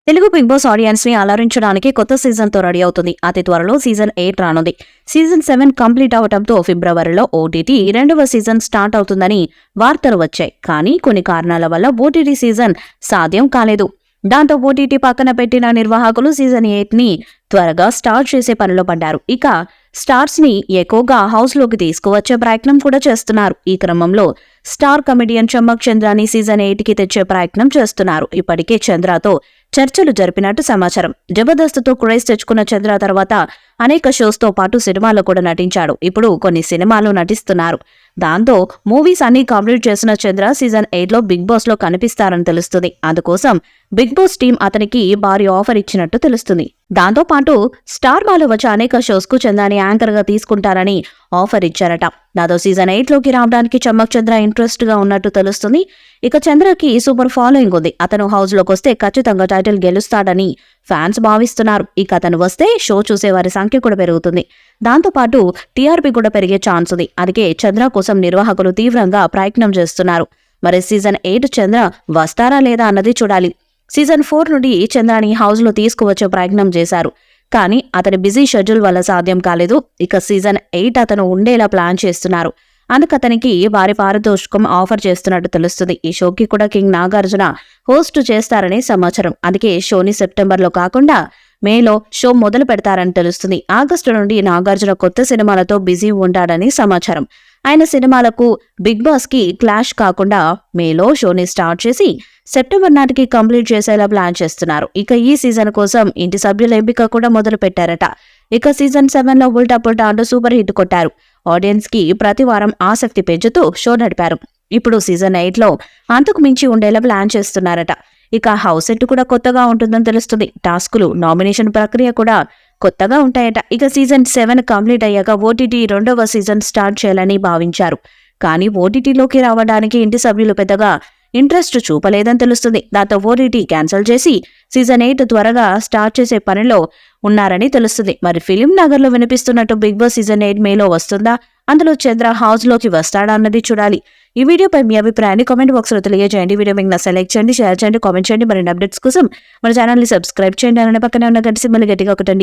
Telugu big boss audience ని అలరించడానికి కొత్త season తో రెడీ అవుతుంది. అతి త్వరలో సీజన్ 8 రానుంది. సీజన్ 7 కంప్లీట్ అవడంతో ఫిబ్రవరిలో ఓటీటీ 2వ సీజన్ స్టార్ట్ అవుతుందని వార్తలు వచ్చాయి. కానీ కొన్ని కారణాల వల్ల ఓటీటీ సీజన్ సాధ్యం కాలేదు. దాంతో ఓటీటీ పక్కన పెట్టిన నిర్వాహకులు సీజన్ 8 ని త్వరగా స్టార్ట్ చేసే పనిలో పడ్డారు. ఇక స్టార్స్ ని ఎక్కువగా హౌస్ లోకి తీసుకువచ్చే ప్రయత్నం కూడా చేస్తున్నారు. ఈ క్రమంలో star comedian Chammak Chandrani season 8 కి తెచ్చే ప్రయత్నం చేస్తున్నారు. ఇప్పటికే చంద్రతో చర్చలు జరిపినట్టు సమాచారం. జబర్దస్త్తో క్రేజ్ తెచ్చుకున్న చంద్ర తర్వాత అనేక షోస్ తో పాటు సినిమాల్లో కూడా నటించాడు. ఇప్పుడు కొన్ని సినిమాలు నటిస్తున్నారు. దాంతో మూవీస్ అన్ని కంప్లీట్ చేసిన చంద్ర సీజన్ 8 లో బిగ్ బాస్ లో కనిపిస్తారని తెలుస్తుంది. అందుకోసం బిగ్ బాస్ టీం అతనికి భారీ ఆఫర్ ఇచ్చినట్టు తెలుస్తుంది. దాంతో పాటు స్టార్ మాలో వచ్చే అనేక షోస్ కు చంద్రాని యాంకర్ గా తీసుకుంటారని ఆఫర్ ఇచ్చారట. దాంతో సీజన్ 8 లోకి రావడానికి చమ్మక్ చంద్ర ఇంట్రెస్ట్ గా ఉన్నట్టు తెలుస్తుంది. ఇక చంద్రకి సూపర్ ఫాలోయింగ్ ఉంది. అతను హౌస్ లోకి వస్తే ఖచ్చితంగా టైటిల్ గెలుస్తాడని ఫ్యాన్స్ భావిస్తున్నారు. ఇక అతను వస్తే షో చూసేవారి సంఖ్య కూడా పెరుగుతుంది. దాంతో పాటు టీఆర్పీ కూడా పెరిగే ఛాన్స్ ఉంది. అందుకే చంద్ర కోసం నిర్వాహకులు తీవ్రంగా ప్రయత్నం చేస్తున్నారు. మరి సీజన్ 8 చంద్ర వస్తారా లేదా అన్నది చూడాలి. సీజన్ 4 నుండి చంద్రాని హౌస్ లో తీసుకువచ్చే ప్రయత్నం చేశారు. కానీ అతని బిజీ షెడ్యూల్ వల్ల సాధ్యం కాలేదు. ఇక సీజన్ 8 అతను ఉండేలా ప్లాన్ చేస్తున్నారు. అందుకతనికి భారీ పారితోషికం ఆఫర్ చేస్తున్నట్టు తెలుస్తుంది. ఈ షోకి కూడా కింగ్ నాగార్జున హోస్ట్ చేస్తారని సమాచారం. అందుకే షోని సెప్టెంబర్లో కాకుండా మేలో షో మొదలు పెడతారని తెలుస్తుంది. ఆగస్టు నుండి నాగార్జున కొత్త సినిమాలతో బిజీ ఉంటాడని సమాచారం. ఆయన సినిమాలకు బిగ్ బాస్ కి క్లాష్ కాకుండా మేలో షోని స్టార్ట్ చేసి సెప్టెంబర్ నాటికి కంప్లీట్ చేసేలా ప్లాన్ చేస్తున్నారు. ఇక ఈ సీజన్ కోసం ఇంటి సభ్యుల ఎంపిక కూడా మొదలు పెట్టారట. ఇక సీజన్ 7 లో ఉల్టా పుల్టా అంటూ సూపర్ హిట్ కొట్టారు. ఆడియన్స్ కి ప్రతి వారం ఆసక్తి పెంచుతూ షో నడిపారు. ఇప్పుడు సీజన్ 8 లో అంతకు మించి ఉండేలా ప్లాన్ చేస్తున్నారట. ఇక హౌస్ సెట్ కూడా కొత్తగా ఉంటుందని తెలుస్తుంది. టాస్కులు, నామినేషన్ ప్రక్రియ కూడా కొత్తగా ఉంటాయట. ఇక సీజన్ 7 కంప్లీట్ అయ్యాక ఓటీటీ 2వ సీజన్ స్టార్ట్ చేయాలని భావించారు. కానీ ఓటీటీలోకి రావడానికి ఇంటి సభ్యులు పెద్దగా ఇంట్రెస్ట్ చూపలేదని తెలుస్తుంది. దాంతో ఓటీటీ క్యాన్సిల్ చేసి సీజన్ 8 త్వరగా స్టార్ట్ చేసే పనిలో ఉన్నారని తెలుస్తుంది. మరి ఫిలిం నగర్ లో వినిపిస్తున్నట్టు బిగ్ బాస్ సీజన్ 8 మేలో వస్తుందా? అందులో చంద్ర హౌస్ లోకి వస్తాడా అన్నది చూడాలి. ఈ వీడియోపై మీ అభిప్రాయాన్ని కామెంట్ బాక్స్ లో తెలియజేయండి. వీడియో మీకు నచ్చ చేయండి, షేర్ చేయండి, కామెంట్ చేయండి. మరిన్ని అప్డేట్స్ కోసం మన ఛానల్ ని సబ్స్క్రైబ్ చేయండి. అలానే పక్కనే ఉన్న గంట సింబల్ గట్టిగా ఒకటండి.